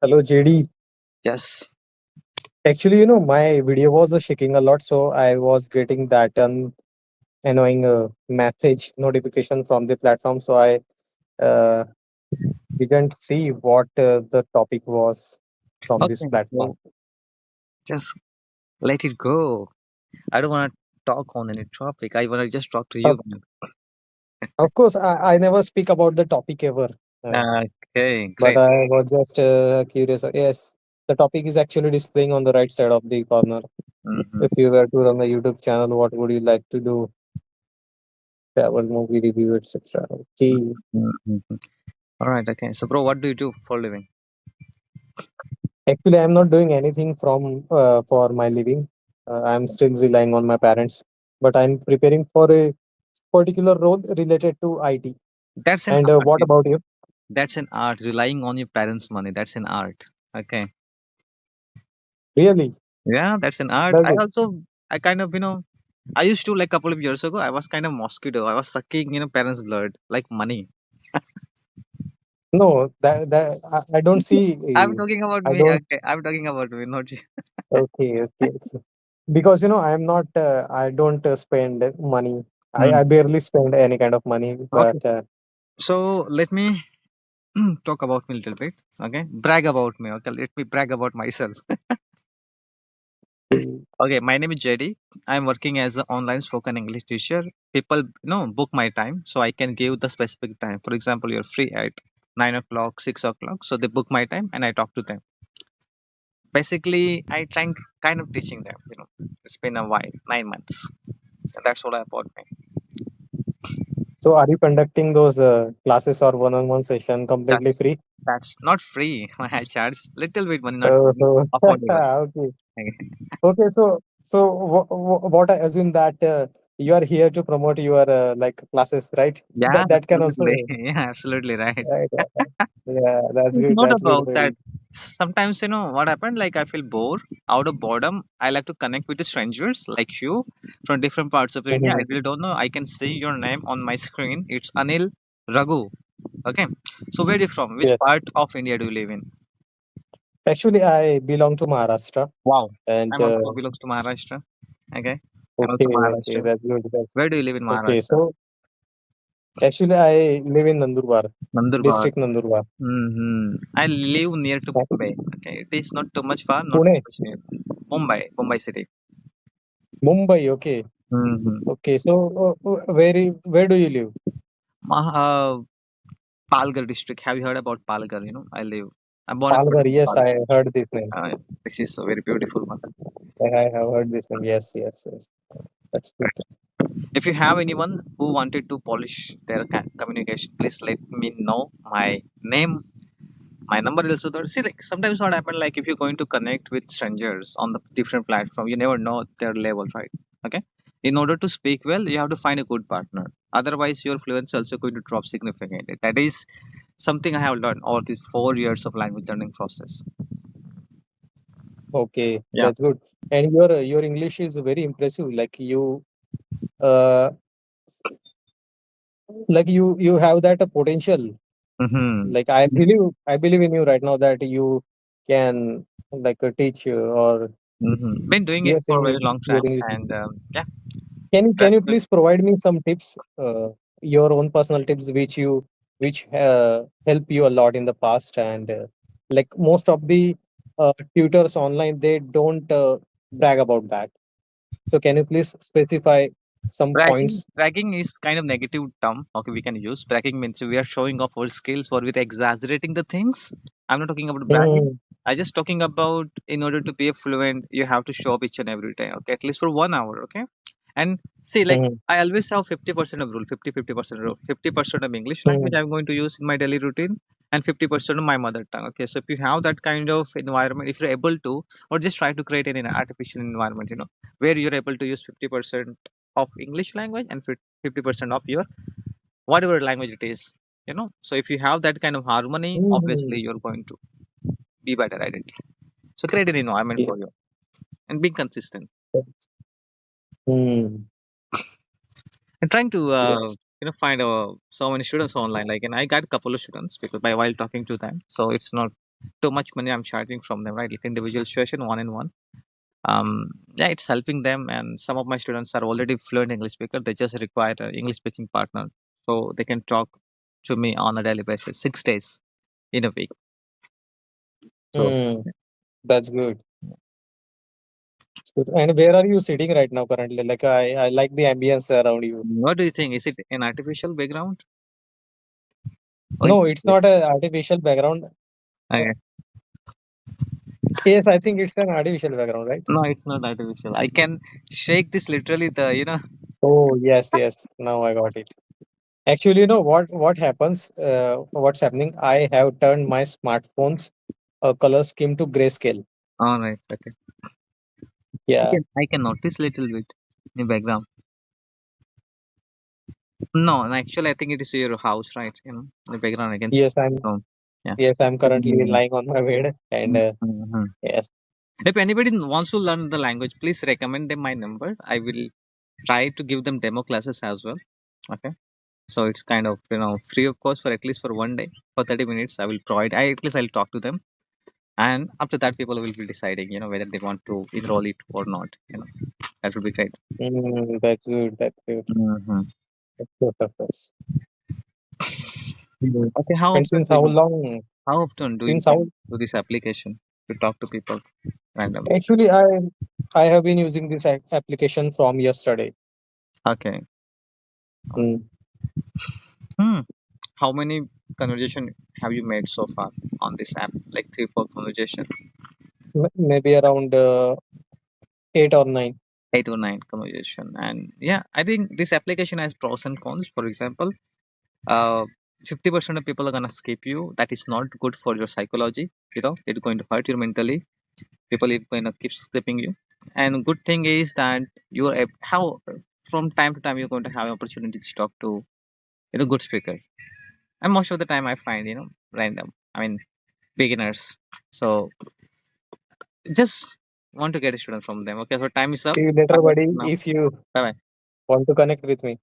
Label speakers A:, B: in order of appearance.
A: Hello, JD.
B: Yes.
A: Actually, my video was shaking a lot, so I was getting that annoying message notification from the platform. So I uh, didn't see what the topic was from this
B: Okay.
A: platform.
B: So just let it go. I don't want to talk on any topic. I want to just talk to you,
A: Of,
B: man.
A: of course, I never speak about the topic ever,
B: Okay,
A: but
B: great.
A: I was just curious. Yes, the topic is actually displaying on the right side of the corner.
B: Mm-hmm.
A: If you were to run a YouTube channel, what would you like to do? Travel, movie review, etc. Okay.
B: Mm-hmm. All right. Okay. So, bro, what do you do for a living?
A: Actually, I'm not doing anything from for my living. I'm still relying on my parents, but I'm preparing for a particular role related to IT.
B: That's an
A: And
B: art.
A: what about you?
B: That's an art. Relying on your parents' money. That's an art. Okay.
A: Really?
B: Yeah, that's an art.
A: Does
B: I
A: it?
B: also, I kind of, I used to like couple of years ago. I was kind of mosquito. I was sucking, parents' blood like money.
A: No, that I don't see.
B: I'm talking about
A: I
B: me.
A: don't.
B: Okay. I'm talking about me, not you.
A: Okay, okay. Because I'm not. I don't spend money. I
B: Hmm.
A: barely spend any kind of money.
B: Okay.
A: But
B: So let me talk about me a little bit. Okay. Brag about me. Okay. Let me brag about myself.
A: mm,
B: Okay. My name is JD. I'm working as an online spoken English teacher. People, book my time so I can give the specific time. For example, you're free at 9 o'clock, 6 o'clock. So they book my time and I talk to them. Basically, I try kind of teaching them. It's been a while, 9 months. So that's all about me.
A: so, are you conducting those classes or one-on-one session completely
B: That's
A: free?
B: that's not free. I charge little bit money, not affordable.
A: Okay. Okay, so what I assume that you are here to promote your like classes, right?
B: Yeah,
A: That can
B: absolutely.
A: also
B: Yeah, absolutely right.
A: right. Yeah, that's
B: It's
A: good.
B: not
A: That's good.
B: about that.
A: Very.
B: Sometimes, what happened, like I feel bored. Out of boredom, I like to connect with the strangers like you from different parts of India. I
A: Mhm.
B: really don't know. I can see your name on my screen. It's Anil Raghu. Okay. So where are you from? Which
A: Yes.
B: part of India do you live in?
A: Actually, I belong to Maharashtra,
B: Wow.
A: and
B: I'm also belongs to Maharashtra. Okay. I'm also
A: okay, okay,
B: Maharashtra.
A: that's good. That's
B: Where do you live in
A: okay.
B: Maharashtra?
A: So actually, I live in Nandurbar,
B: Nandurbar.
A: district Nandurbar,
B: I live near to Bombay. Okay. It is not too much far, not too
A: Pune,
B: much near. Mumbai city.
A: Mumbai. Okay,
B: Mm-hmm.
A: okay. So where do you live?
B: Palghar district. Have you heard about Palghar? I'm born and brought
A: Palghar.
B: up in
A: Yes, I
B: Palghar
A: heard
B: district.
A: this name.
B: This is a very beautiful one.
A: I have heard this name. Yes, yes, yes. That's good.
B: If you have anyone who wanted to polish their communication, please let me know. My number is also there. See, like sometimes what happen, like if you're going to connect with strangers on the different platform, you never know their level, right? Okay. In order to speak well, you have to find a good partner. Otherwise, your fluency also going to drop significantly. That is something I have learned over these 4 years of language learning process.
A: Okay,
B: Yeah.
A: that's good. And your English is very impressive. Uh you have that potential.
B: Mm-hmm.
A: Like I believe in you right now that you can like teach or
B: Mm-hmm. Been doing it
A: yes,
B: for a very long
A: your
B: time,
A: English.
B: and yeah,
A: Can
B: that's
A: you
B: good.
A: please provide me some tips, your own personal tips which help you a lot in the past and like most of the tutors online they don't brag about that. So can you please specify some points?
B: Bragging is kind of negative term. Okay, we can use bragging means we are showing off our skills or we're exaggerating the things. I'm not talking about bragging.
A: Mhm,
B: I just talking about in order to be a fluent, you have to show up each and every day. Okay, at least for 1 hour. Okay, and see, like
A: mhm,
B: I always have 50% of rule, 50% rule, 50% of English language
A: mhm,
B: I'm going to use in my daily routine, and 50% of my mother tongue. Okay, so if you have that kind of environment, if you're able to, or just try to create an artificial environment, where you're able to use 50% of English language and 50% of your whatever language it is. So if you have that kind of harmony, obviously
A: mhm.
B: you're going to be better at it. So create an environment
A: Yeah.
B: for you and being consistent.
A: Mm,
B: And trying to
A: yes.
B: find so many students online. Like, and I got a couple of students because by while talking to them, so it's not. too much money I'm charging from them, right? Like individual session, one in one. Yeah, it's helping them. And some of my students are already fluent English speaker. They just require an English speaking partner, so they can talk to me on a daily basis, 6 days in a week. So,
A: Hmm, that's good. It's good. And where are you sitting right now currently? Like I like the ambience around you.
B: what do you think? Is it an artificial background? Or
A: No, it's not a artificial background. Uh,
B: okay.
A: yes, I think it's an artificial background, right?
B: No, it's not artificial. I can shake this literally.
A: Oh, yes, yes. Now I got it. Actually, you know what happens? What's happening? I have turned my smartphone's color scheme to grayscale.
B: All right. Okay.
A: Yeah.
B: I can notice little bit in background. No, and actually, I think it is your house, right? The background I can see.
A: Yes, I'm.
B: Background. Yeah.
A: Yes, I'm currently
B: Mhm.
A: lying on my bed, and
B: Mhm.
A: yes.
B: If anybody wants to learn the language, please recommend them my number. I will try to give them demo classes as well. Okay. So it's kind of free of course for at least for one day for 30 minutes. I will provide. I at least I'll talk to them, and after that, people will be deciding whether they want to enroll it or not. That would be great.
A: That's good. That's good.
B: Mhm.
A: That's good of us. Mm.
B: Okay,
A: And since how long?
B: how often do you
A: Since how?
B: do this application to talk to people randomly?
A: Actually, I have been using this application from yesterday.
B: Okay.
A: Mm.
B: Hmm. How many conversation have you made so far on this app? Like three, four conversation,
A: Maybe around 8 or 9.
B: 8 or 9 conversation, and yeah, I think this application has pros and cons. For example, uh, 50% of people are gonna skip you. That is not good for your psychology. It's going to hurt you mentally. People are going to keep skipping you. And good thing is that you are how from time to time you're going to have opportunity to talk to good speaker. And most of the time I find random. I mean beginners. So just want to get a student from them. Okay, so time is up.
A: See you later,
B: Bye
A: buddy.
B: now.
A: If you
B: Bye bye.
A: want to connect with me.